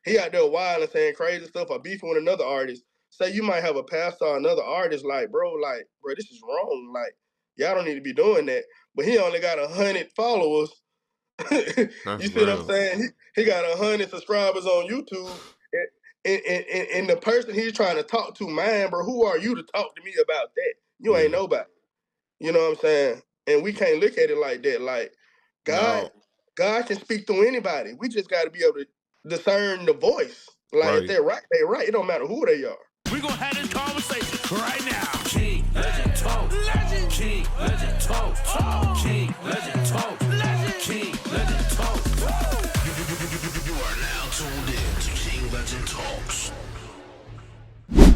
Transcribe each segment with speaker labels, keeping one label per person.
Speaker 1: he out there wild and saying crazy stuff or beefing with another artist. Say you might have a pastor or another artist like, bro, this is wrong. Like, y'all don't need to be doing that. But he only got 100 followers.
Speaker 2: That's
Speaker 1: You see what I'm
Speaker 2: real.
Speaker 1: saying? He got 100 subscribers on YouTube. And the person he's trying to talk to, man, bro, who are you to talk to me about that? You ain't
Speaker 2: Yeah.
Speaker 1: nobody. You know what I'm saying? And we can't look at it like that. Like, God,
Speaker 2: Now,
Speaker 1: God can speak through anybody. We just got to be able to discern the voice. Like, if
Speaker 2: right.
Speaker 1: they're right, they're right. It don't matter who they are.
Speaker 3: We're going to have this conversation right now. King, legend, talk. Legend. King, legend, talk. Talk. King, legend, talk. Legend. King, legend, talk. You are now tuned in to King Legend Talks.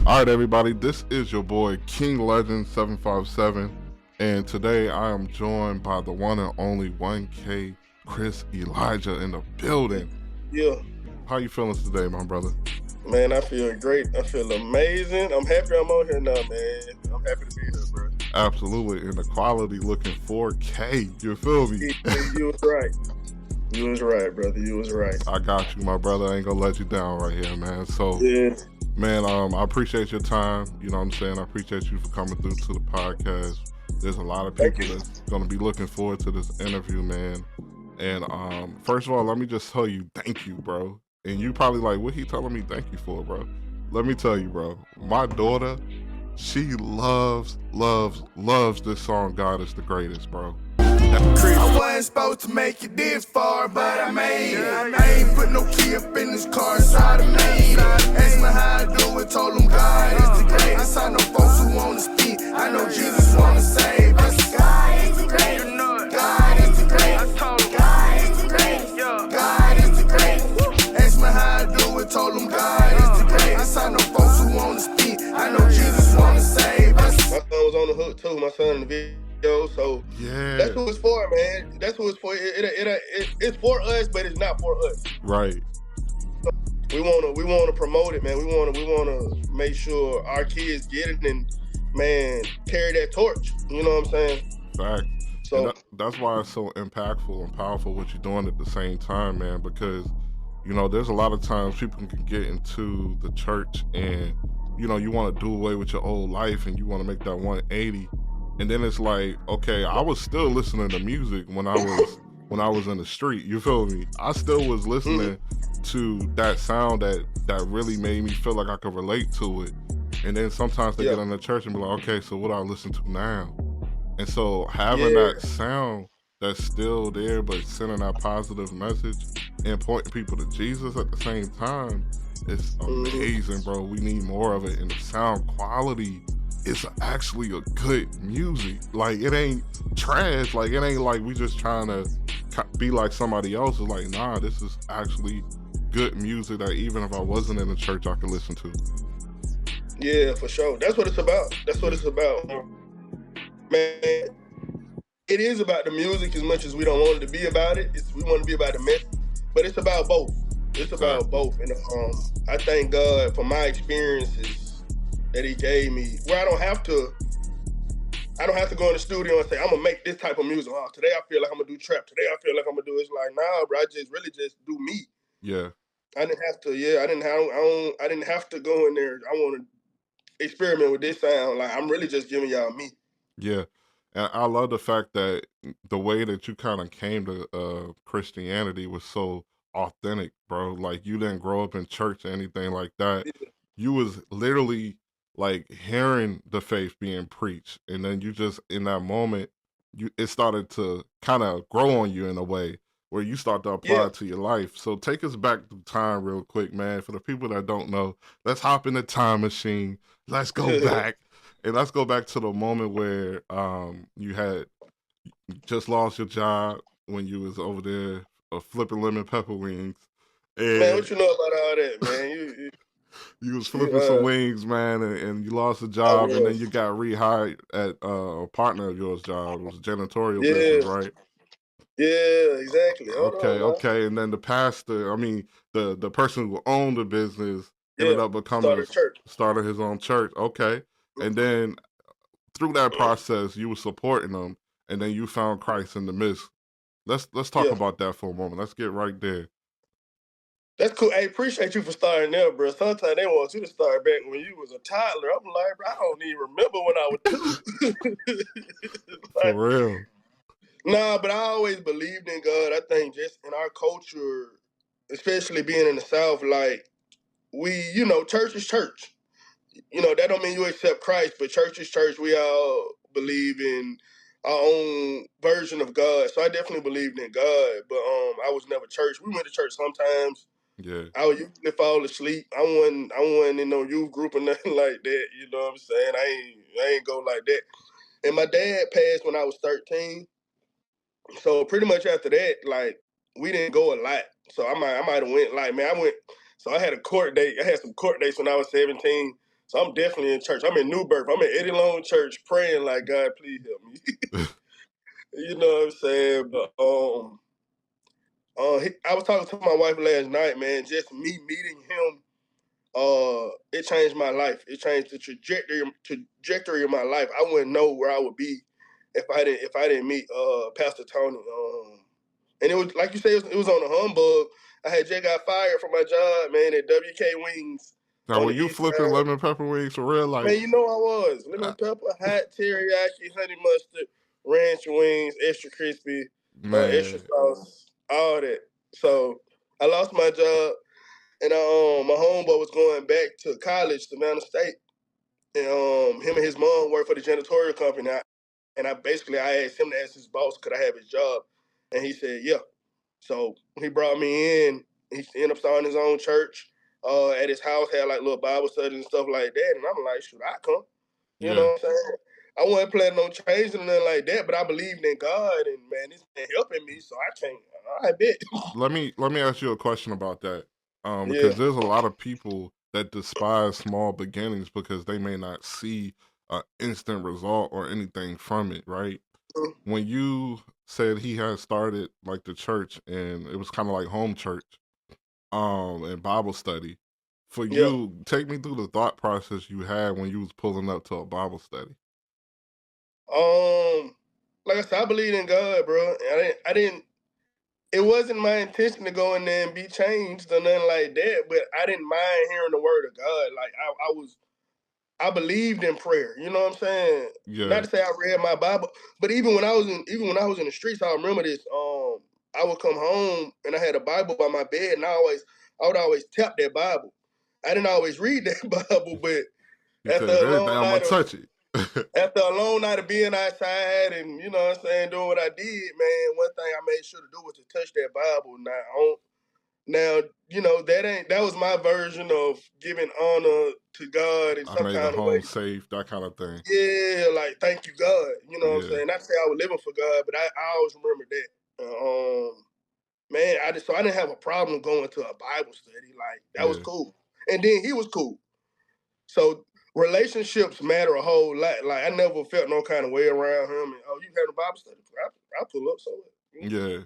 Speaker 2: All right, everybody, this is your boy King Legend 757, and today I am joined by the one and only 1K Chris Elijah in the building.
Speaker 1: Yeah.
Speaker 2: How you feeling today, my brother?
Speaker 1: Man, I feel great. I feel amazing. I'm happy I'm on here now, man. I'm happy to be here, bro.
Speaker 2: Absolutely, and the quality looking 4K. You feel me?
Speaker 1: You was right. You was right, brother. You was right.
Speaker 2: I got you, my brother. I ain't gonna let you down right here, man. So,
Speaker 1: Yeah.
Speaker 2: man, I appreciate your time. You know what I'm saying? I appreciate you for coming through to the podcast. There's a lot of people that's gonna be looking forward to this interview, man. And first of all, let me just tell you, thank you, bro. And you probably like, what he telling me thank you for, bro? Let me tell you, bro. My daughter, she loves this song, God is the Greatest, bro.
Speaker 3: I wasn't supposed to make it this far, but I made it. I ain't put no key up in this car, so I done made it. Asked me how I do it, told them God is the greatest. I saw no folks who wanna speak, I know Jesus wanna save us. God is the greatest. God is the greatest. God is the greatest. God is the greatest. Asked me how I do it, told them God is the greatest. I saw no folks who wanna speak, I know Jesus wanna save us.
Speaker 1: My son was on the hook too. My son in the video. So
Speaker 2: Yeah.
Speaker 1: that's who it's for, man. That's who it's for. It's for us, but it's not for us.
Speaker 2: Right.
Speaker 1: We wanna promote it, man. We wanna make sure our kids get it and, man, carry that torch. You know what I'm saying?
Speaker 2: Fact.
Speaker 1: So
Speaker 2: That's why it's so impactful and powerful what you're doing at the same time, man, because, you know, there's a lot of times people can get into the church and, you know, you want to do away with your old life and you want to make that 180. And then it's like, okay, I was still listening to music when I was in the street. You feel me? I still was listening to that sound that really made me feel like I could relate to it. And then sometimes they get in the church and be like, okay, so what do I listen to now? And so having that sound that's still there, but sending that positive message and pointing people to Jesus at the same time, it's amazing, bro. We need more of it. And the sound quality is actually a good music. Like, it ain't trash. Like, it ain't like we just trying to be like somebody else. It's like, nah, this is actually good music that even if I wasn't in the church, I could listen to.
Speaker 1: yeah, for sure. That's what it's about. That's what it's about. Man, it is about the music as much as we don't want it to be about it. We want to be about the message, but it's about both. It's about both. And I thank God for my experiences that He gave me, where I don't have to go in the studio and say, I'm gonna make this type of music. Oh, today I feel like I'm gonna do trap. Today I feel like I'm gonna do. It's like, nah, bro. I just really just do me.
Speaker 2: Yeah.
Speaker 1: I didn't have to. Yeah, I didn't have to go in there. I want to experiment with this sound. Like, I'm really just giving y'all me.
Speaker 2: Yeah. And I love the fact that the way that you kind of came to Christianity was so authentic, bro. Like, you didn't grow up in church or anything like that.
Speaker 1: Yeah.
Speaker 2: You was literally like hearing the faith being preached, and then you just in that moment, it started to kind of grow on you in a way where you start to apply it to your life. So take us back to time real quick, man. For the people that don't know, let's hop in the time machine. Let's go back. And let's go back to the moment where you had just lost your job when you was over there flipping lemon pepper wings. And
Speaker 1: man, what you know about all that, man?
Speaker 2: You was flipping some wings, man, and you lost a job, and then you got rehired at a partner of yours' job. It was a janitorial business, right?
Speaker 1: Yeah, exactly.
Speaker 2: Okay. And then the pastor, I mean, the person who owned the business ended up becoming started his own church. Okay. And then through that process, you were supporting them, and then you found Christ in the midst. Let's talk about that for a moment. Let's get right there.
Speaker 1: That's cool. Hey, appreciate you for starting there, bro. Sometimes they want you to start back when you was a toddler. I'm like, bro, I don't even remember when I was 2.
Speaker 2: For
Speaker 1: Like,
Speaker 2: real.
Speaker 1: nah, but I always believed in God. I think just in our culture, especially being in the South, like church is church. That don't mean you accept Christ, but church is church. We all believe in our own version of God. So I definitely believed in God, but I was never church. We went to church sometimes.
Speaker 2: Yeah.
Speaker 1: I would usually fall asleep. I wasn't in no youth group or nothing like that. You know what I'm saying? I ain't go like that. And my dad passed when I was 13. So pretty much after that, like we didn't go a lot. So I might have went like, man, I went. So I had a court date. I had some court dates when I was 17. So I'm definitely in church. I'm in New Birth. I'm in Eddie Long Church praying like, God, please help me. You know what I'm saying? But I was talking to my wife last night, man. Just me meeting him, it changed my life. It changed the trajectory of my life. I wouldn't know where I would be if I didn't meet Pastor Tony. And it was like you said, it was on a humbug. I had just got fired from my job, man, at WK Wings
Speaker 2: Now,
Speaker 1: on
Speaker 2: were
Speaker 1: the
Speaker 2: you
Speaker 1: east
Speaker 2: flipping
Speaker 1: side.
Speaker 2: lemon pepper wings for real? Like,
Speaker 1: Man, you know I was.
Speaker 2: uh,
Speaker 1: Lemon pepper, hot, teriyaki, honey mustard, ranch wings, extra crispy, extra
Speaker 2: man,
Speaker 1: sauce, all that. So I lost my job, and my homeboy was going back to college, Savannah State, and him and his mom worked for the janitorial company. I asked him to ask his boss, could I have his job, and he said, yeah. So he brought me in. He ended up starting his own church. At his house, had like little Bible studies and stuff like that. And I'm like, shoot, I come. You know
Speaker 2: yeah.
Speaker 1: what I'm saying? I wasn't planning on changing or nothing like that, but I believed in God, and man, it's been helping me. So I can't. I bet.
Speaker 2: Let me ask you a question about that.
Speaker 1: Yeah.
Speaker 2: Because there's a lot of people that despise small beginnings because they may not see an instant result or anything from it, right? When you said he had started like the church and it was kind of like home church, and Bible study, for
Speaker 1: Yeah.
Speaker 2: you, take me through the thought process you had when you was pulling up to a Bible study.
Speaker 1: Like I said, I believe in God, bro. I didn't. It wasn't my intention to go in there and be changed or nothing like that. But I didn't mind hearing the word of God. Like I believed in prayer. You know what I'm saying? Not
Speaker 2: Yeah,
Speaker 1: to say I read my Bible, but even when I was in the streets, I remember this. I would come home and I had a Bible by my bed, and I would always tap that Bible. I didn't always read that Bible, but
Speaker 2: you
Speaker 1: after
Speaker 2: said,
Speaker 1: a
Speaker 2: if anything,
Speaker 1: long
Speaker 2: I'm gonna
Speaker 1: night of
Speaker 2: touch it.
Speaker 1: after a long night of being outside and what I'm saying, doing what I did, man, one thing I made sure to do was to touch that Bible. Now, that was my version of giving honor to God in
Speaker 2: I
Speaker 1: some
Speaker 2: made it
Speaker 1: kind of way.
Speaker 2: home safe, that kind of thing.
Speaker 1: Yeah, like thank you, God. You know what I'm
Speaker 2: Yeah,
Speaker 1: saying? Not to say I was living for God, but I always remember that. Man, I didn't have a problem going to a Bible study. Like that was
Speaker 2: yeah.
Speaker 1: cool, and then he was cool. So relationships matter a whole lot. Like I never felt no kind of way around him. And you had a Bible study? I pull up. So
Speaker 2: Yeah,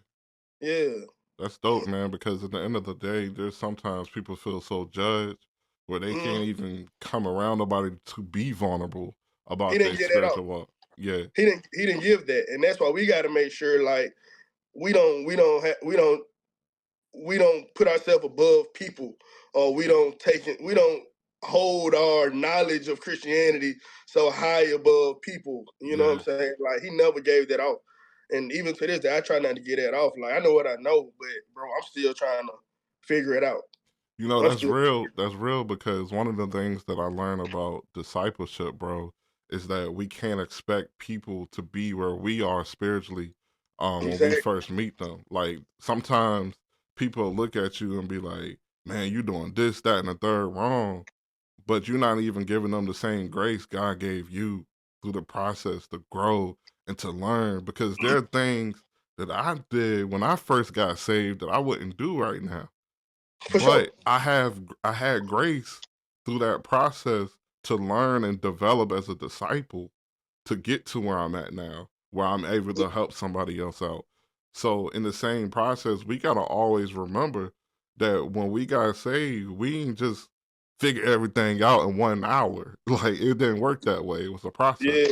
Speaker 1: yeah,
Speaker 2: that's dope, man. Because at the end of the day, there's sometimes people feel so judged where they can't
Speaker 1: mm-hmm.
Speaker 2: even come around nobody to be vulnerable
Speaker 1: He
Speaker 2: about
Speaker 1: didn't
Speaker 2: their
Speaker 1: get that off.
Speaker 2: spiritual walk. Yeah,
Speaker 1: He didn't give that, and that's why we got to make sure like we don't put ourselves above people, or we don't hold our knowledge of Christianity so high above people. You know what
Speaker 2: yeah.
Speaker 1: I'm saying? Like he never gave that off, and even to this day, I try not to get that off. Like I know what I know, but bro, I'm still trying to figure it out.
Speaker 2: You know,
Speaker 1: I'm
Speaker 2: that's
Speaker 1: still
Speaker 2: real. That's real because one of the things that I learned about discipleship, bro, is that we can't expect people to be where we are spiritually when we
Speaker 1: exactly.
Speaker 2: first meet them. Like sometimes people look at you and be like, man, you doing this, that, and the third wrong. But you're not even giving them the same grace God gave you through the process to grow and to learn. Because there are things that I did when I first got saved that I wouldn't do right now.
Speaker 1: For sure.
Speaker 2: But I had grace through that process to learn and develop as a disciple to get to where I'm at now, where I'm able to help somebody else out. So in the same process, we gotta always remember that when we got saved, we ain't just figure everything out in 1 hour. Like it didn't work that way. It was a process.
Speaker 1: Yeah,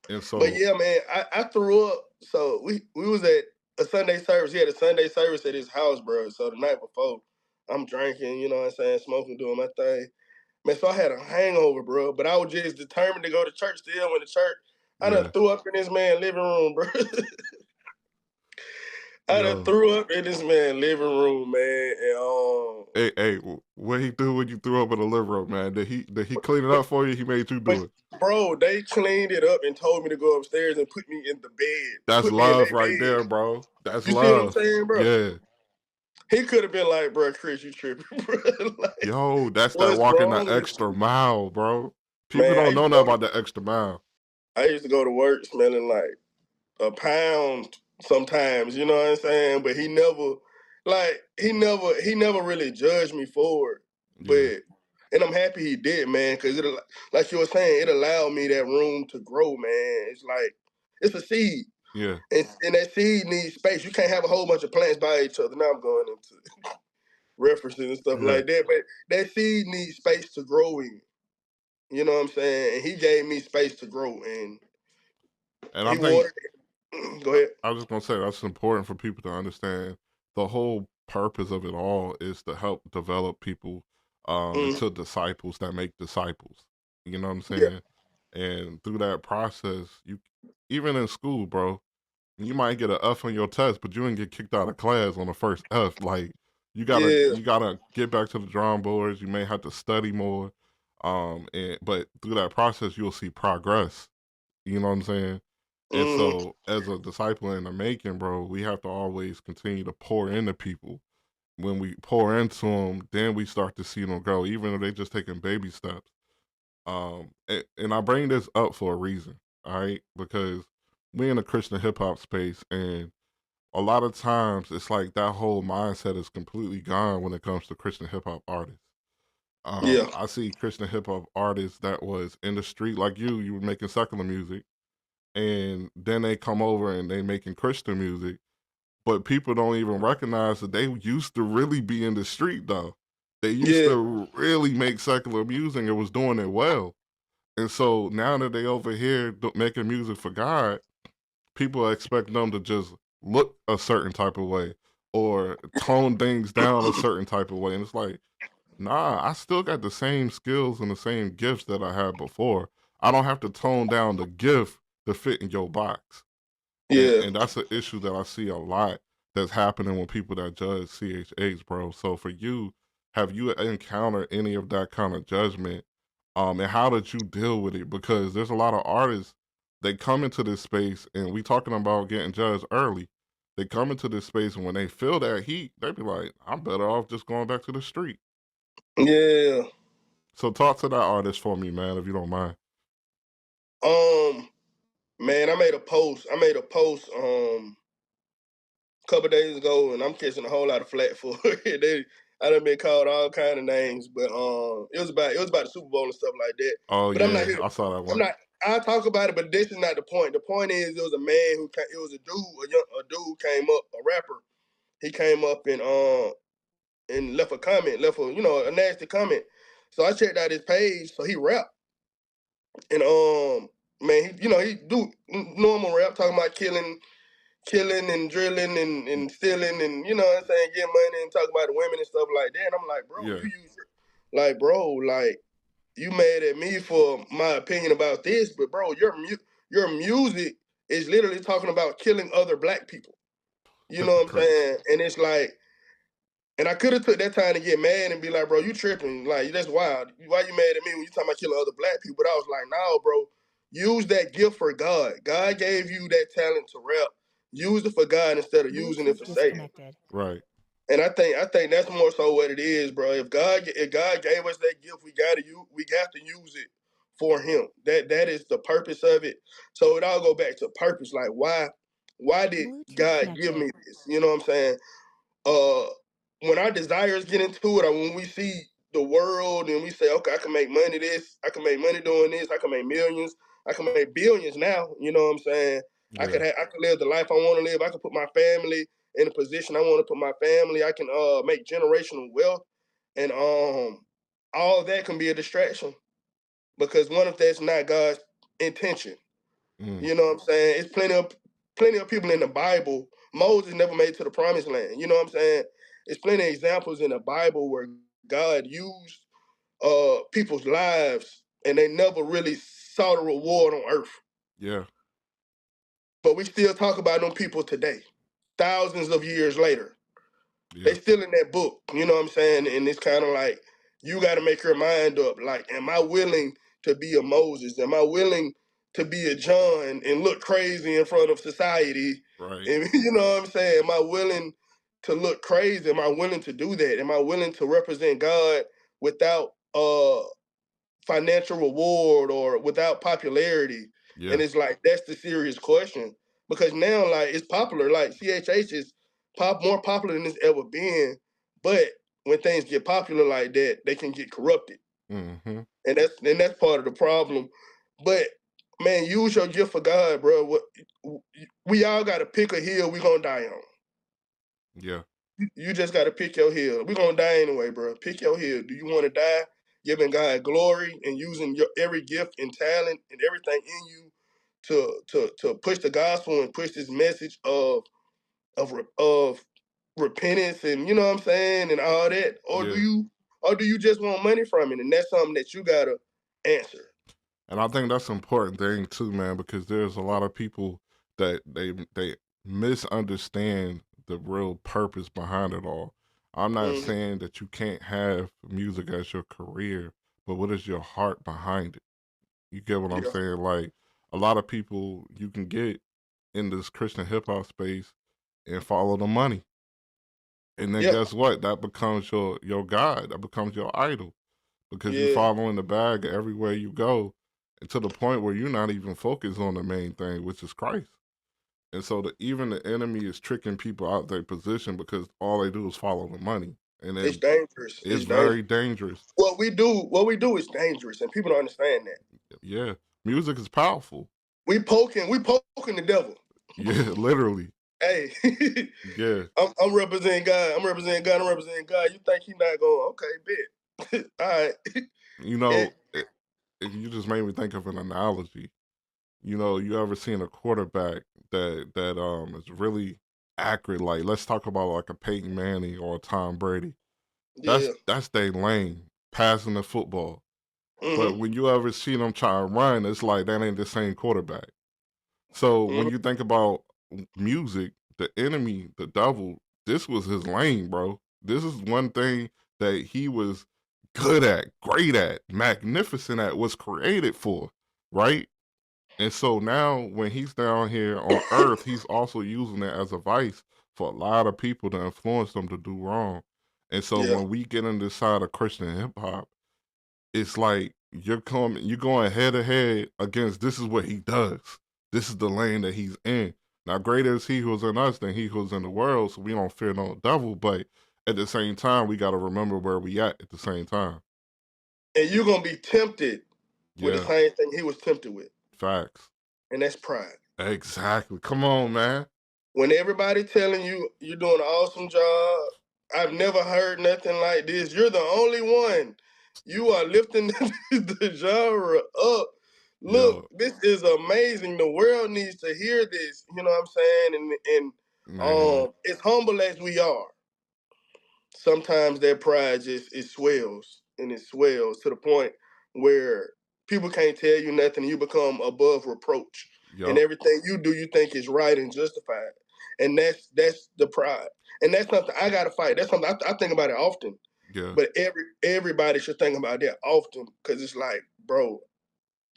Speaker 2: And
Speaker 1: but
Speaker 2: so
Speaker 1: yeah, man, I threw up. So we was at a Sunday service. He had a Sunday service at his house, bro. So the night before. I'm drinking, you know what I'm saying, smoking, doing my thing. Man, so I had a hangover, bro. But I was just determined to go to church still. When the church, I done
Speaker 2: Yeah.
Speaker 1: threw up in this man's living room, bro. I done
Speaker 2: Yo.
Speaker 1: threw up in this man's living room, man. And
Speaker 2: Hey, what he do when you threw up in the living room, man? Did he clean it up for you? He made you do it.
Speaker 1: bro, they cleaned it up and told me to go upstairs and put me in the bed.
Speaker 2: That's
Speaker 1: Put me in
Speaker 2: love
Speaker 1: that
Speaker 2: right there,
Speaker 1: bed.
Speaker 2: bro. That's
Speaker 1: You see what I'm
Speaker 2: love.
Speaker 1: saying, bro?
Speaker 2: Yeah.
Speaker 1: He could have been like, bro, Chris, you tripping, bro. Like,
Speaker 2: Yo, that's that
Speaker 1: what's
Speaker 2: walking the
Speaker 1: wrong with
Speaker 2: extra
Speaker 1: you?
Speaker 2: mile, bro. People
Speaker 1: Man,
Speaker 2: don't know nothing about the extra mile.
Speaker 1: I used to go to work smelling like a pound sometimes, you know what I'm saying? But he never really judged me for it.
Speaker 2: Yeah.
Speaker 1: But and I'm happy he did, man, because it, like you were saying, it allowed me that room to grow, man. It's like it's a seed.
Speaker 2: Yeah.
Speaker 1: And that seed needs space. You can't have a whole bunch of plants by each other. Now I'm going into references and stuff
Speaker 2: Yeah.
Speaker 1: like that. But that seed needs space to grow in. You know what I'm saying? And he gave me space to grow, and
Speaker 2: And I
Speaker 1: he
Speaker 2: think
Speaker 1: watered it. Go ahead.
Speaker 2: I was just gonna say that's important for people to understand. The whole purpose of it all is to help develop people
Speaker 1: Mm,
Speaker 2: into disciples that make disciples. You know what I'm
Speaker 1: yeah,
Speaker 2: saying? And through that process, you even in school, bro, you might get an F on your test, but you didn't get kicked out of class on the first F. Like
Speaker 1: yeah,
Speaker 2: you gotta get back to the drawing boards. You may have to study more. But through that process, you'll see progress. You know what I'm saying? And
Speaker 1: mm,
Speaker 2: so, as a disciple in the making, bro, we have to always continue to pour into people. When we pour into them, then we start to see them grow, even if they just taking baby steps. And I bring this up for a reason, all right? Because we in the Christian hip hop space, and a lot of times it's like that whole mindset is completely gone when it comes to Christian hip hop artists.
Speaker 1: yeah,
Speaker 2: I see Christian hip hop artists that was in the street like you were making secular music, and then they come over and they making Christian music, but people don't even recognize that they used to really be in the street though. They used
Speaker 1: yeah,
Speaker 2: to really make secular music and was doing it well. And so now that they over here making music for God, people expect them to just look a certain type of way or tone things down a certain type of way. And it's like, nah, I still got the same skills and the same gifts that I had before. I don't have to tone down the gift to fit in your box.
Speaker 1: yeah.
Speaker 2: And that's an issue that I see a lot that's happening with people that judge CHH, bro. So for you, have you encountered any of that kind of judgment? And how did you deal with it? Because there's a lot of artists, they come into this space, and we talking about getting judged early. They come into this space, and when they feel that heat, they be like, I'm better off just going back to the street.
Speaker 1: Yeah.
Speaker 2: So talk to that artist for me, man, if you don't mind.
Speaker 1: Um, man, I made a post. A couple days ago, and I'm catching a whole lot of flack for it. I done been called all kind of names, but it was about the Super Bowl and stuff like that.
Speaker 2: Oh
Speaker 1: But I'm not
Speaker 2: yeah,
Speaker 1: here.
Speaker 2: I saw that
Speaker 1: I'm
Speaker 2: one.
Speaker 1: not. I talk about it, but this is not the point. The point is, it was a man who came, it was a dude came up, a rapper. He came up and left a comment, left a nasty comment. So I checked out his page. So he rapped, and man, he do normal rap, talking about killing and drilling and stealing and you know what I'm saying, getting money and talk about the women and stuff like that. And I'm like, bro,
Speaker 2: Yeah,
Speaker 1: you mad at me for my opinion about this, but bro, your music is literally talking about killing other black people. You know what I'm
Speaker 2: hypocrites.
Speaker 1: saying? And it's like, and I could have took that time to get mad and be like, bro, you tripping. Like, that's wild. Why you mad at me when you talking about killing other black people? But I was like, no, bro, use that gift for God. God gave you that talent to rap. Use it for God instead of using it
Speaker 4: Bluetooth
Speaker 1: for Satan.
Speaker 4: disconnected.
Speaker 2: Right.
Speaker 1: And I think that's more so what it is, bro. If God gave us that gift, we got to use it for Him. That is the purpose of it. So it all go back to purpose. Like, why did
Speaker 4: Bluetooth
Speaker 1: God give
Speaker 4: connected.
Speaker 1: me this? You know what I'm saying? uh when our desires get into it, or when we see the world and we say, okay, I can make money I can make money doing this, I can make millions, I can make billions now, you know what I'm saying?
Speaker 2: Yeah.
Speaker 1: I could live the life I want to live, I can put my family in a position I want to put my family, I can make generational wealth, and all that can be a distraction, because what if that's not God's intention?
Speaker 2: Mm.
Speaker 1: You know what I'm saying? It's plenty of people in the Bible. Moses never made it to the promised land. You know what I'm saying? It's plenty of examples in the Bible where God used people's lives and they never really saw the reward on earth.
Speaker 2: Yeah.
Speaker 1: But we still talk about them people today, thousands of years later. They
Speaker 2: Yeah.
Speaker 1: still in that book, you know what I'm saying? And it's kind of like, you got to make your mind up. Like, am I willing to be a Moses? Am I willing to be a John and look crazy in front of society?
Speaker 2: Right.
Speaker 1: And you know what I'm saying? Am I willing to look crazy? Am I willing to do that? Am I willing to represent God without financial reward or without popularity? And
Speaker 2: Yeah.
Speaker 1: it's like, that's the serious question, because now, like, it's popular. Like, CHH is more popular than it's ever been, but when things get popular like that, they can get corrupted,
Speaker 2: Mm-hmm.
Speaker 1: and that's part of the problem. But man, use your gift for God, bro. We all got to pick a hill we gonna die on.
Speaker 2: Yeah.
Speaker 1: You just got to pick your hill. We're going to die anyway, bro. Pick your hill. Do you want to die giving God glory and using your every gift and talent and everything in you to push the gospel and push this message of repentance, and you know what I'm saying, and all that?
Speaker 2: Yeah.
Speaker 1: Or do you just want money from it? And that's something that you got to answer.
Speaker 2: And I think that's an important thing too, man, because there's a lot of people that they misunderstand the real purpose behind it all. I'm not
Speaker 1: Mm-hmm.
Speaker 2: saying that you can't have music as your career, but what is your heart behind it? You get what I'm
Speaker 1: Yeah.
Speaker 2: saying? Like a lot of people you can get in this Christian hip hop space and follow the money. And then
Speaker 1: Yeah.
Speaker 2: guess what? That becomes your God. That becomes your idol. Because you
Speaker 1: Yeah.
Speaker 2: following the bag everywhere you go, and to the point where you're not even focused on the main thing, which is Christ. And so even the enemy is tricking people out their position because all they do is follow the money, and
Speaker 1: It's
Speaker 2: then
Speaker 1: dangerous.
Speaker 2: it's
Speaker 1: It's dangerous.
Speaker 2: very dangerous.
Speaker 1: What we do is dangerous, and people don't understand that.
Speaker 2: Yeah, music is powerful.
Speaker 1: We poking the devil.
Speaker 2: Yeah, literally.
Speaker 1: Hey,
Speaker 2: Yeah,
Speaker 1: I'm representing God. I'm representing God. I'm representing God. You think he not going? Okay, bet. All right.
Speaker 2: you
Speaker 1: And,
Speaker 2: know, you just made me think of an analogy. You ever seen a quarterback that is really accurate? Like, let's talk about like a Peyton Manning or a Tom Brady.
Speaker 1: yeah.
Speaker 2: That's their lane, passing the football. But
Speaker 1: Mm-hmm.
Speaker 2: when you ever see them try to run, it's like that ain't the same quarterback. So when
Speaker 1: Mm-hmm.
Speaker 2: you think about music, the enemy, the devil, this was his lane, bro. This is one thing that he was good at, great at, magnificent at, was created for, right? And so now when he's down here on earth, he's also using it as a vice for a lot of people to influence them to do wrong. And so
Speaker 1: Yeah.
Speaker 2: when we get on this side of Christian hip hop, it's like you're going head to head against this is what he does. This is the lane that he's in. Now greater is he who's in us than he who's in the world, so we don't fear no devil, but at the same time we gotta remember where we at the same time.
Speaker 1: And you're gonna be tempted with the
Speaker 2: Yeah,
Speaker 1: same thing he was tempted with,
Speaker 2: facts.
Speaker 1: and that's pride.
Speaker 2: Exactly. Come on, man.
Speaker 1: When everybody telling you you're doing an awesome job, I've never heard nothing like this. You're the only one. You are lifting the genre up. Look,
Speaker 2: Yo,
Speaker 1: this is amazing. The world needs to hear this. You know what I'm saying? And
Speaker 2: man.
Speaker 1: as humble as we are, sometimes that pride just it swells and it swells to the point where people can't tell you nothing and you become above reproach. And
Speaker 2: Yup.
Speaker 1: everything you do you think is right and justified. And that's the pride. And that's something I gotta fight. That's something I think about it often.
Speaker 2: Yeah.
Speaker 1: But everybody should think about that often, because it's like, bro,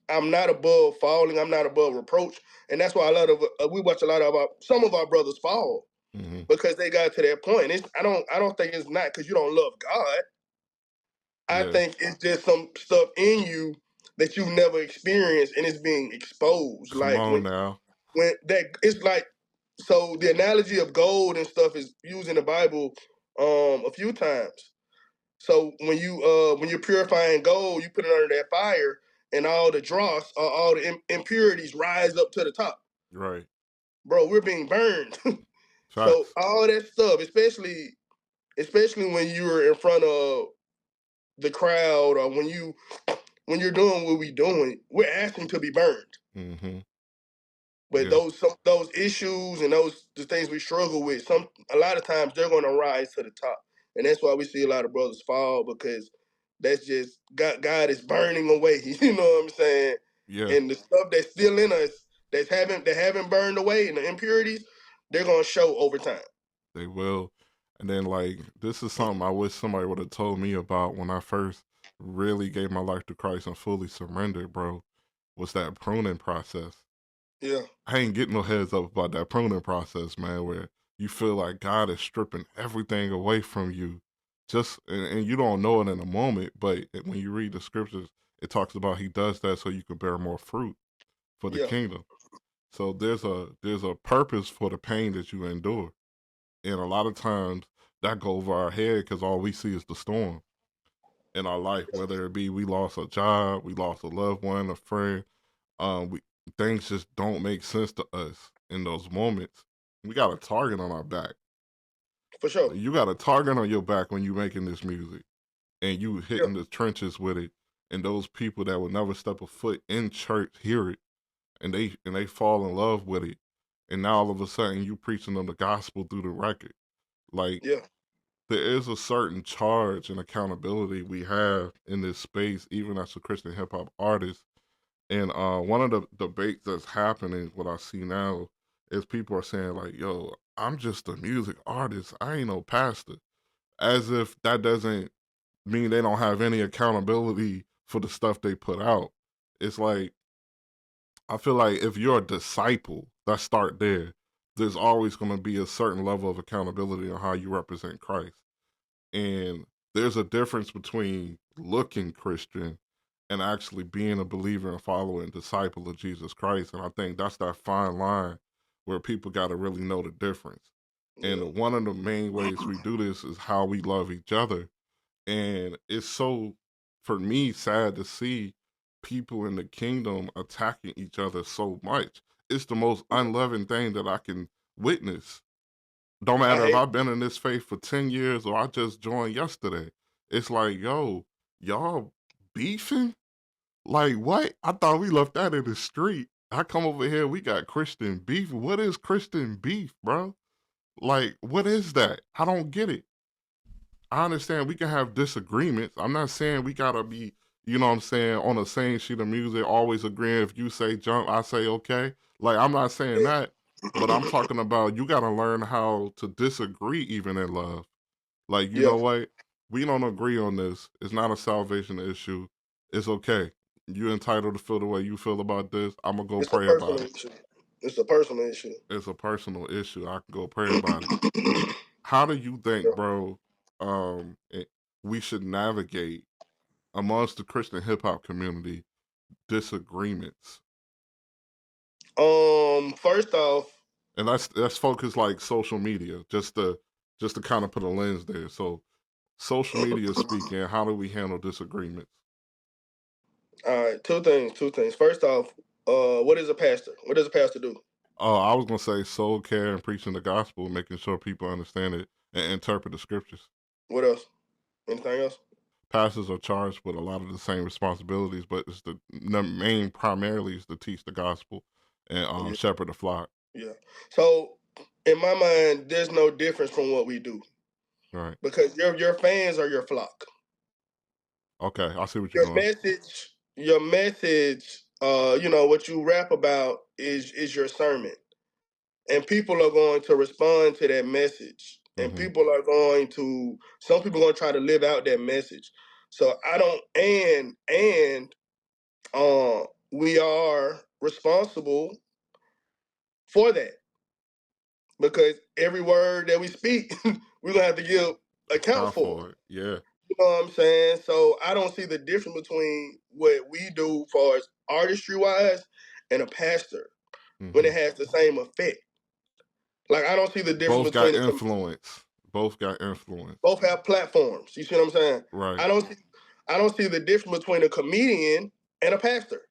Speaker 1: I'm not above falling. I'm not above reproach. And that's why a lot of we watch a lot of some of our brothers fall
Speaker 2: Hmm.
Speaker 1: because they got to that point. I don't think it's not because you don't love God. I
Speaker 2: Yeah.
Speaker 1: think it's just some stuff in you that you've never experienced and it's being exposed.
Speaker 2: Come
Speaker 1: Like
Speaker 2: on now.
Speaker 1: when that it's like, so the analogy of gold and stuff is used in the Bible a few times. So when you're purifying gold, you put it under that fire, and all the dross or all the impurities rise up to the top.
Speaker 2: Right.
Speaker 1: Bro, we're being burned. So
Speaker 2: Facts.
Speaker 1: all that stuff, especially when you're in front of the crowd, or when you're doing what we're doing, we're asking to be burned.
Speaker 2: Hmm.
Speaker 1: But those issues and the things we struggle with, a lot of times they're going to rise to the top, and that's why we see a lot of brothers fall, because that's just God is burning away. You know what I'm saying?
Speaker 2: Yeah.
Speaker 1: And the stuff that's still in us that haven't burned away, and the impurities, they're going to show over time.
Speaker 2: They will. And then, like, this is something I wish somebody would have told me about when I first really gave my life to Christ and fully surrendered, bro, was that pruning process.
Speaker 1: Yeah.
Speaker 2: I ain't getting no heads up about that pruning process, man, where you feel like God is stripping everything away from you. And you don't know it in a moment, but when you read the scriptures, it talks about he does that so you can bear more fruit for the kingdom. So there's a purpose for the pain that you endure. And a lot of times that go over our head because all we see is the storm in our life, whether it be we lost a job, we lost a loved one, a friend. Things just don't make sense to us in those moments. We got a target on our back.
Speaker 1: For sure.
Speaker 2: You got a target on your back when you making this music and you hitting the trenches with it. And those people that would never step a foot in church hear it and they fall in love with it. And now all of a sudden you preaching them the gospel through the record. Like, there is a certain charge and accountability we have in this space, even as a Christian hip hop artist. And one of the debates that's happening, what I see now, is people are saying like, "Yo, I'm just a music artist. I ain't no pastor," as if that doesn't mean they don't have any accountability for the stuff they put out. It's like, I feel like if you're a disciple, let's start there. There's always going to be a certain level of accountability on how you represent Christ. And there's a difference between looking Christian and actually being a believer and follower and disciple of Jesus Christ. And I think that's that fine line where people got to really know the difference. And one of the main ways we do this is how we love each other. And it's so, for me, sad to see people in the kingdom attacking each other so much. It's the most unloving thing that I can witness. Don't matter if I've been in this faith for 10 years or I just joined yesterday. It's like, yo, y'all beefing? Like, what? I thought we left that in the street. I come over here, we got Christian beef. What is Christian beef, bro? Like, what is that? I don't get it. I understand we can have disagreements. I'm not saying we gotta be, you know what I'm saying, on the same sheet of music, always agreeing. If you say jump, I say okay. Like, I'm not saying that, but I'm talking about you gotta learn how to disagree even in love. Like, you know what? We don't agree on this. It's not a salvation issue. It's okay. You entitled to feel the way you feel about this. I'm gonna go pray about it.
Speaker 1: It's a personal issue.
Speaker 2: It's a personal issue. I can go pray about it. How do you think, bro, we should navigate amongst the Christian hip hop community disagreements?
Speaker 1: First off,
Speaker 2: and let's focus like social media, just to kind of put a lens there. So, social media speaking, how do we handle disagreements?
Speaker 1: All right, two things. First off, what is a pastor? What does a pastor do?
Speaker 2: I was gonna say soul care and preaching the gospel, making sure people understand it and interpret the scriptures.
Speaker 1: What else? Anything else?
Speaker 2: Pastors are charged with a lot of the same responsibilities, but it's the main primarily is to teach the gospel and shepherd the flock.
Speaker 1: Yeah. So in my mind, there's no difference from what we do.
Speaker 2: Right.
Speaker 1: Because your fans are your flock.
Speaker 2: Okay, I see what you're doing.
Speaker 1: Your message, what you rap about is your sermon. And people are going to respond to that message. And some people are going to try to live out that message. So we are responsible for that. Because every word that we speak, we're gonna have to give account for it.
Speaker 2: Yeah.
Speaker 1: You know what I'm saying? So I don't see the difference between what we do as far as artistry wise and a pastor when it has the same effect. Like, I don't see the difference
Speaker 2: between influence. Both got influence.
Speaker 1: Both have platforms. You see what I'm saying?
Speaker 2: Right.
Speaker 1: I don't see the difference between a comedian and a pastor.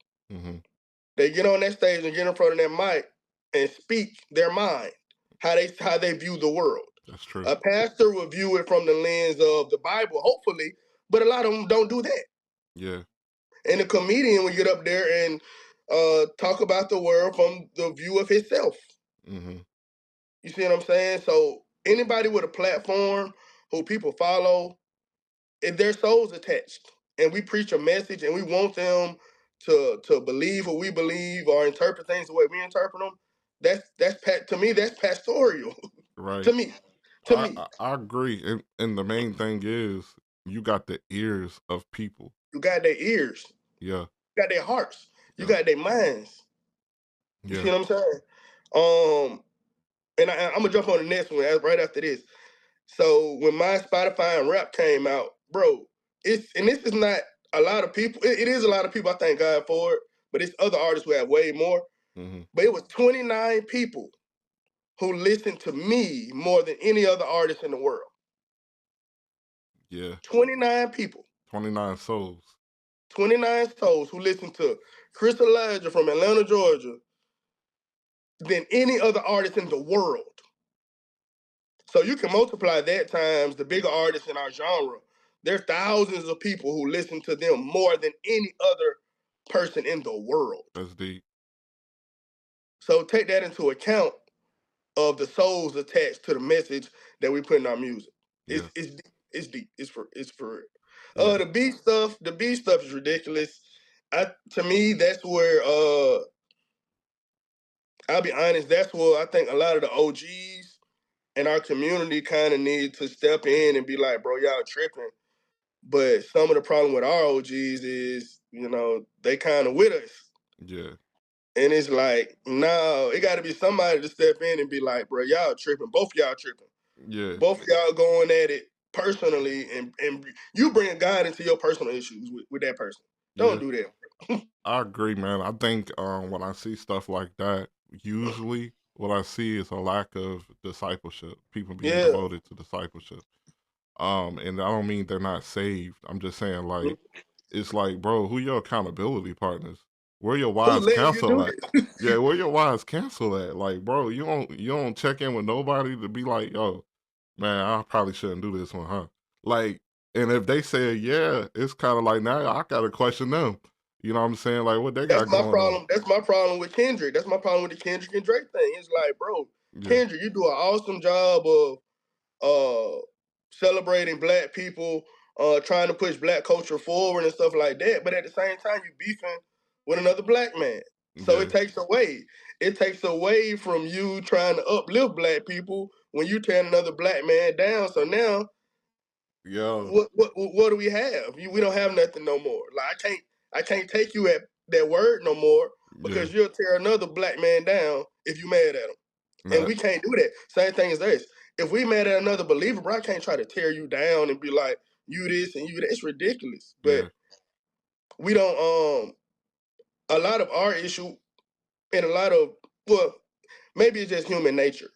Speaker 1: They get on that stage and get in front of that mic and speak their mind, how they view the world.
Speaker 2: That's true.
Speaker 1: A pastor will view it from the lens of the Bible, hopefully, but a lot of them don't do that.
Speaker 2: Yeah.
Speaker 1: And a comedian will get up there and talk about the world from the view of himself.
Speaker 2: Mm-hmm.
Speaker 1: You see what I'm saying? So anybody with a platform who people follow, if their souls attached, and we preach a message, and we want them to believe what we believe or interpret things the way we interpret them, to me that's pastoral.
Speaker 2: Right.
Speaker 1: to me, to me,
Speaker 2: I agree, and the main thing is you got the ears of people.
Speaker 1: you got their ears,
Speaker 2: Yeah.
Speaker 1: you got their hearts, you
Speaker 2: Yeah.
Speaker 1: got their minds. You
Speaker 2: Yeah.
Speaker 1: see what I'm saying? And I'm gonna jump on the next one right after this. So when my Spotify and rap came out, bro, this is not a lot of people. It is a lot of people. I thank God for it, but it's other artists who have way more.
Speaker 2: Mm-hmm.
Speaker 1: But it was 29 people who listened to me more than any other artist in the world.
Speaker 2: Yeah.
Speaker 1: 29 people.
Speaker 2: 29 souls.
Speaker 1: 29 souls who listened to Chris Elijah from Atlanta, Georgia, than any other artist in the world. So you can multiply that times the bigger artists in our genre. There's thousands of people who listen to them more than any other person in the world.
Speaker 2: That's deep.
Speaker 1: So take that into account of the souls attached to the message that we put in our music.
Speaker 2: Yeah.
Speaker 1: It's deep. It's for real.
Speaker 2: Yeah.
Speaker 1: The beat stuff is ridiculous. To me, that's where I'll be honest, that's where I think a lot of the OGs in our community kind of need to step in and be like, bro, y'all tripping. But some of the problem with our OGs is, they kind of with us.
Speaker 2: Yeah.
Speaker 1: And it's like, no, it got to be somebody to step in and be like, bro, y'all tripping. Both y'all tripping.
Speaker 2: Yeah.
Speaker 1: Both y'all going at it personally, and you bring God into your personal issues with that person. Don't do that.
Speaker 2: I agree, man. I think when I see stuff like that, usually what I see is a lack of discipleship. People being devoted to discipleship. And I don't mean they're not saved. I'm just saying like it's like, bro, who your accountability partners? Where your wise counsel at? Yeah, where your wise counsel at? Like, bro, you don't check in with nobody to be like, yo, man, I probably shouldn't do this one, huh? Like, and if they say yeah, it's kind of like now I gotta question them. You know what I'm saying? Like, what they got going on?
Speaker 1: That's my problem with Kendrick. That's my problem with the Kendrick and Drake thing. It's like, bro, Kendrick, you do an awesome job of celebrating black people, trying to push black culture forward and stuff like that. But at the same time, you beefing with another black man. So it takes away from you trying to uplift black people when you tearing another black man down. So now, what do we have? We don't have nothing no more. Like I can't take you at that word no more because you'll tear another black man down if you mad at him. And we can't do that. Same thing as this. If we mad at another believer, bro, I can't try to tear you down and be like, you this and you that. It's ridiculous. But we don't a lot of our issue and maybe it's just human nature.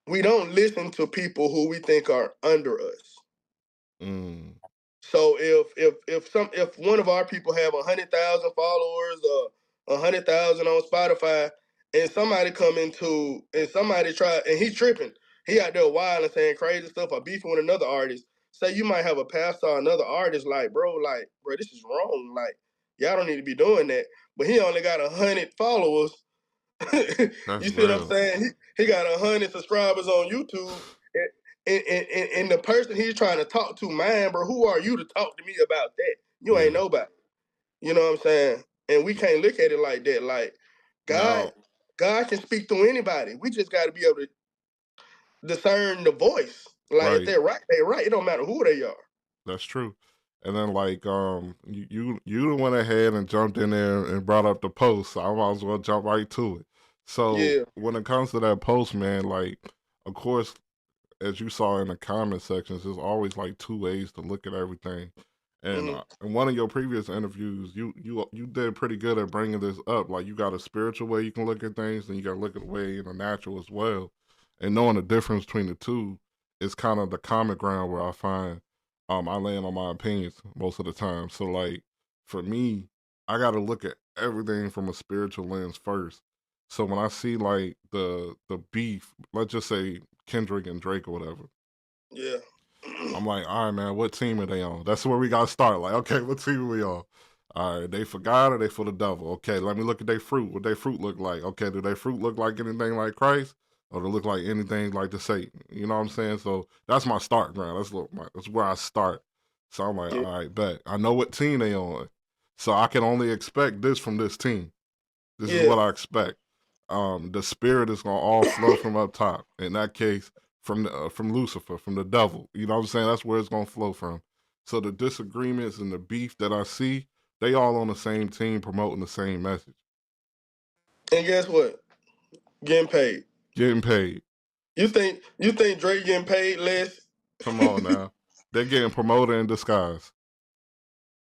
Speaker 1: We don't listen to people who we think are under us. So if one of our people have 100,000 followers or 100,000 on Spotify, and somebody try and he's tripping, he out there wild and saying crazy stuff or beefing with another artist. Say you might have a pastor or another artist like, bro, this is wrong. Like, y'all don't need to be doing that. But he only got 100 followers. You see what I'm saying? He got 100 subscribers on YouTube. And the person he's trying to talk to, man, bro, who are you to talk to me about that? You ain't nobody. You know what I'm saying? And we can't look at it like that. Like, God can speak through anybody. We just got to be able to discern the voice. Like, if they're right, they're right. It don't matter who they are.
Speaker 2: That's true. And then like you went ahead and jumped in there and brought up the post. So I might as well jump right to it. So when it comes to that post, man, like of course, as you saw in the comment sections, there's always like two ways to look at everything. And in one of your previous interviews, you did pretty good at bringing this up. Like you got a spiritual way you can look at things, and you got to look at the way in the natural as well. And knowing the difference between the two is kind of the common ground where I find I land on my opinions most of the time. So like for me, I got to look at everything from a spiritual lens first. So when I see like the beef, let's just say Kendrick and Drake or whatever. I'm like, all right, man, what team are they on? That's where we got to start. Like, okay, what team are we on? All right, they for God or they for the devil? Okay, let me look at their fruit. What their fruit look like? Okay, do their fruit look like anything like Christ, or do it look like anything like the Satan? You know what I'm saying? So that's my start ground. That's where I start. So I'm like,
Speaker 1: Yeah.
Speaker 2: all right, bet I know what team they on, so I can only expect this from this team. This is
Speaker 1: Yeah.
Speaker 2: what I expect. The spirit is gonna all flow from up top. In that case, from Lucifer, from the devil. You know what I'm saying? That's where it's gonna flow from. So the disagreements and the beef that I see, they all on the same team promoting the same message.
Speaker 1: And guess what? Getting paid.
Speaker 2: Getting paid.
Speaker 1: You think Drake getting paid less?
Speaker 2: Come on now. They're getting promoted in disguise.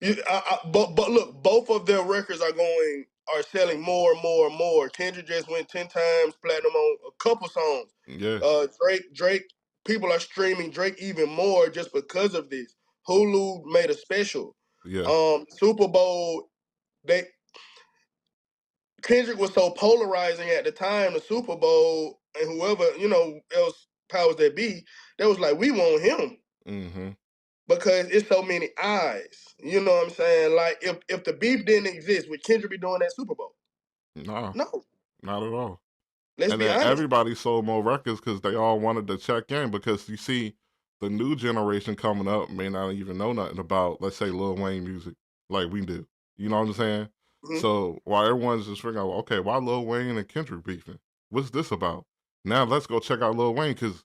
Speaker 1: But look, both of their records are selling more and more and more. Kendrick just went 10 times platinum on a couple songs.
Speaker 2: Yeah.
Speaker 1: Drake, people are streaming Drake even more just because of this. Hulu made a special.
Speaker 2: Yeah.
Speaker 1: Super Bowl, Kendrick was so polarizing at the time, the Super Bowl, and whoever, else powers that be, they was like, we want him.
Speaker 2: Mm-hmm.
Speaker 1: Because it's so many eyes. You know what I'm saying? Like if the beef didn't exist, would Kendrick be doing that Super Bowl?
Speaker 2: No.
Speaker 1: No.
Speaker 2: Not at all.
Speaker 1: Let's
Speaker 2: And
Speaker 1: be
Speaker 2: then
Speaker 1: honest.
Speaker 2: everybody sold more records because they all wanted to check in. Because you see, the new generation coming up may not even know nothing about, let's say, Lil Wayne music like we do. You know what I'm saying?
Speaker 1: Mm-hmm.
Speaker 2: So while everyone's just figuring out, okay, why Lil Wayne and Kendrick beefing? What's this about? Now let's go check out Lil Wayne because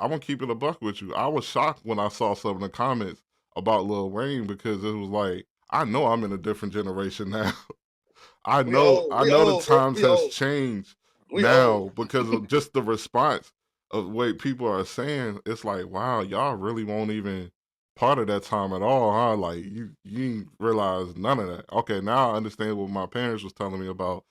Speaker 2: I'm gonna keep it a buck with you. I was shocked when I saw some of the comments about Lil Wayne because it was like, I know I'm in a different generation now. I
Speaker 1: We
Speaker 2: know
Speaker 1: old.
Speaker 2: I
Speaker 1: We
Speaker 2: know the
Speaker 1: old, bro.
Speaker 2: times
Speaker 1: We
Speaker 2: has
Speaker 1: old.
Speaker 2: changed
Speaker 1: We old.
Speaker 2: now because of just the response of the way people are saying. It's like, wow, y'all really won't even part of that time at all, huh? Like you didn't realize none of that. Okay, now I understand what my parents was telling me about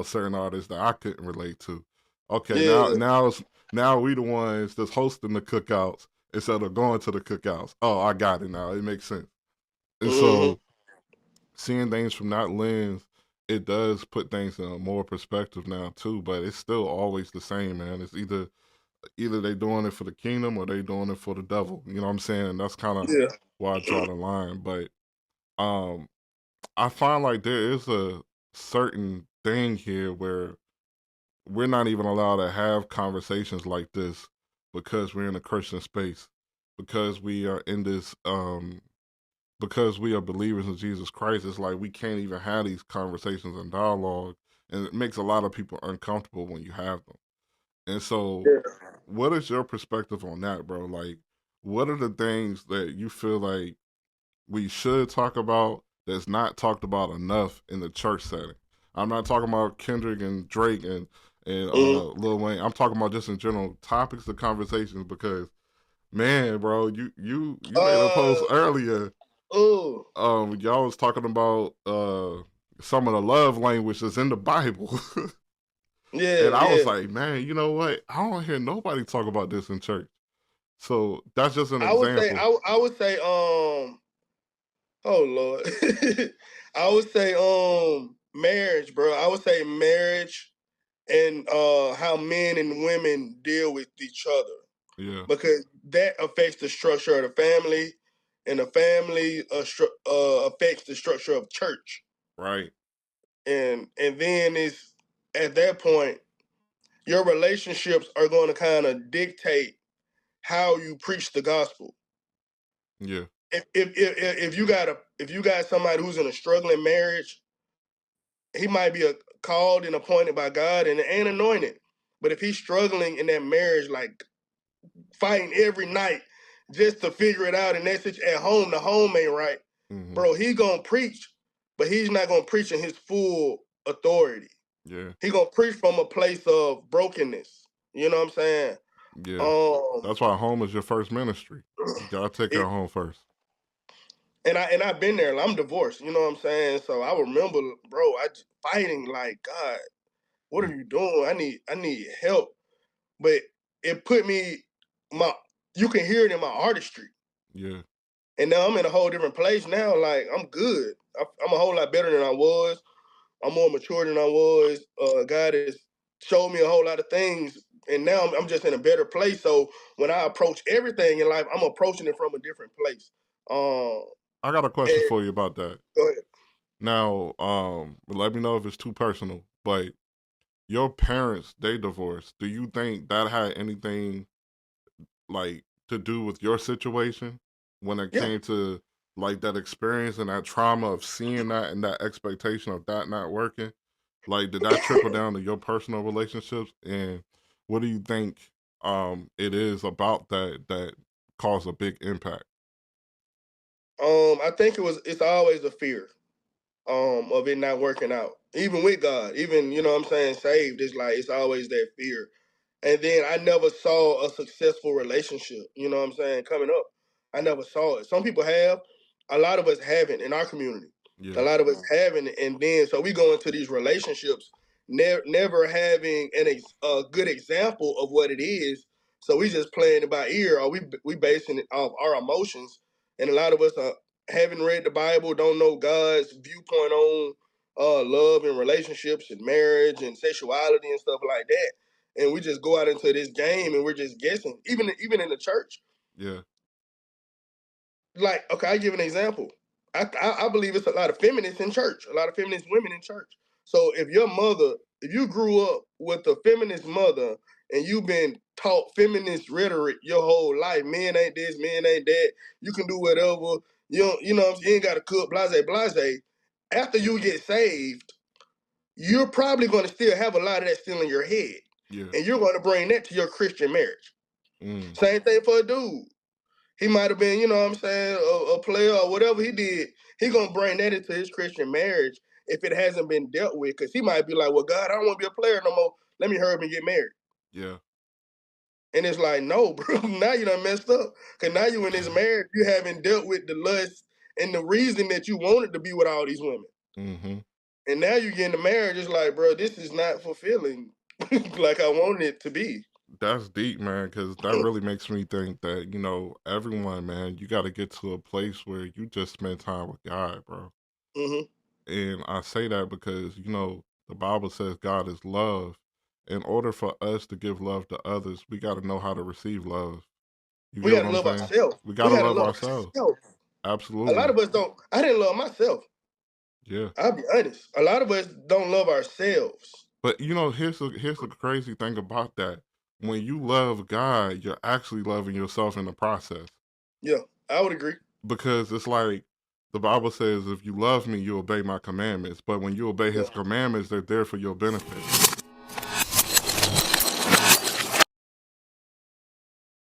Speaker 2: certain artists that I couldn't relate to. Okay, now
Speaker 1: Yeah.
Speaker 2: now it's now we the ones that's hosting the cookouts instead of going to the cookouts. Oh, I got it now. It makes sense. And
Speaker 1: Mm-hmm.
Speaker 2: so seeing things from that lens, it does put things in a more perspective now too. But it's still always the same, man. It's either they doing it for the kingdom or they doing it for the devil. You know what I'm saying? And that's kind of
Speaker 1: Yeah.
Speaker 2: where I draw the line. But um, I find like there is a certain thing here where we're not even allowed to have conversations like this because we're in a Christian space, because we are in this because we are believers in Jesus Christ. It's like we can't even have these conversations and dialogue, and it makes a lot of people uncomfortable when you have them. And so,
Speaker 1: Yeah.
Speaker 2: what is your perspective on that, bro? Like, what are the things that you feel like we should talk about that's not talked about enough in the church setting? I'm not talking about Kendrick and Drake and
Speaker 1: Mm-hmm.
Speaker 2: Lil Wayne. I'm talking about just in general topics of conversations because, man, bro, you made a post earlier.
Speaker 1: Oh.
Speaker 2: Y'all was talking about some of the love language that's in the Bible.
Speaker 1: Yeah,
Speaker 2: And I was
Speaker 1: yeah.
Speaker 2: like, man, you know what? I don't hear nobody talk about this in church. So that's just an
Speaker 1: I would say
Speaker 2: example.
Speaker 1: I would say oh Lord. I would say marriage, bro. I would say marriage and how men and women deal with each other.
Speaker 2: Yeah.
Speaker 1: Because that affects the structure of the family, and the family affects the structure of church.
Speaker 2: Right.
Speaker 1: And then it's at that point your relationships are going to kind of dictate how you preach the gospel.
Speaker 2: Yeah.
Speaker 1: If you got somebody who's in a struggling marriage, he might be called and appointed by God and anointed. But if he's struggling in that marriage, like fighting every night just to figure it out, and that's at home, the home ain't right,
Speaker 2: Mm-hmm.
Speaker 1: bro. He gonna preach, but he's not gonna preach in his full authority.
Speaker 2: Yeah.
Speaker 1: He gonna preach from a place of brokenness. You know what I'm saying?
Speaker 2: Yeah.
Speaker 1: Um,
Speaker 2: That's why home is your first ministry. You gotta take care
Speaker 1: it,
Speaker 2: of home first.
Speaker 1: I've been there. I'm divorced. You know what I'm saying? So I remember, bro, I just fighting like, God, what
Speaker 2: Mm.
Speaker 1: are you doing? I need help. But it put me my. You can hear it in my artistry.
Speaker 2: Yeah.
Speaker 1: And now I'm in a whole different place now. Like I'm good. I'm a whole lot better than I was. I'm more mature than I was. God has showed me a whole lot of things, and now I'm just in a better place. So when I approach everything in life, I'm approaching it from a different place.
Speaker 2: I got a question
Speaker 1: And
Speaker 2: for you about that.
Speaker 1: go ahead.
Speaker 2: Now, let me know if it's too personal, but your parents, they divorced. Do you think that had anything like to do with your situation when it
Speaker 1: Yeah.
Speaker 2: came to like that experience and that trauma of seeing that and that expectation of that not working? Like, did that trickle down to your personal relationships? And what do you think it is about that caused a big impact?
Speaker 1: I think it's always a fear of it not working out. Even with God, even you know what I'm saying, saved, it's like it's always that fear. And then I never saw a successful relationship, you know what I'm saying, coming up. I never saw it. Some people have, a lot of us haven't in our community. A
Speaker 2: Yeah,
Speaker 1: lot of us haven't, and then so we go into these relationships never having a good example of what it is. So we just playing it by ear, or we basing it off our emotions. And a lot of us haven't read the Bible, don't know God's viewpoint on love and relationships and marriage and sexuality and stuff like that. And we just go out into this game and we're just guessing. Even in the church,
Speaker 2: yeah,
Speaker 1: like okay, I give an example. I believe it's a lot of feminists in church, a lot of feminist women in church. So if you grew up with a feminist mother and you've been taught feminist rhetoric your whole life, men ain't this, men ain't that, you can do whatever, you know, you ain't got to cook, blase, blase. After you get saved, you're probably going to still have a lot of that still in your head,
Speaker 2: yeah.
Speaker 1: and you're going to bring that to your Christian marriage.
Speaker 2: Mm,
Speaker 1: Same thing for a dude. He might have been, you know what I'm saying, a player or whatever he did. He gonna bring that into his Christian marriage if it hasn't been dealt with, because he might be like, well, God, I don't want to be a player no more. Let me hurry up and get married.
Speaker 2: yeah.
Speaker 1: And it's like, no, bro, now you done messed up. Because now you in this marriage, you haven't dealt with the lust and the reason that you wanted to be with all these women.
Speaker 2: Mm-hmm.
Speaker 1: And now you get in the marriage, it's like, bro, this is not fulfilling like I wanted it to be.
Speaker 2: That's deep, man, because that really makes me think that, everyone, man, you got to get to a place where you just spend time with God, bro.
Speaker 1: Hmm.
Speaker 2: And I say that because, the Bible says God is love. In order for us to give love to others, we got to know how to receive love. You
Speaker 1: We
Speaker 2: get
Speaker 1: got
Speaker 2: what
Speaker 1: to
Speaker 2: I'm
Speaker 1: love
Speaker 2: saying?
Speaker 1: ourselves.
Speaker 2: We got
Speaker 1: We
Speaker 2: to
Speaker 1: got to
Speaker 2: love
Speaker 1: love
Speaker 2: ourselves.
Speaker 1: ourselves. A lot
Speaker 2: Absolutely.
Speaker 1: of us don't. I didn't love myself.
Speaker 2: Yeah.
Speaker 1: I'll be honest. A lot of us don't love ourselves.
Speaker 2: But, here's the crazy thing about that. When you love God, you're actually loving yourself in the process.
Speaker 1: Yeah, I would agree.
Speaker 2: Because it's like the Bible says, if you love me, you obey my commandments. But when you obey
Speaker 1: Yeah,
Speaker 2: his commandments, they're there for your benefit.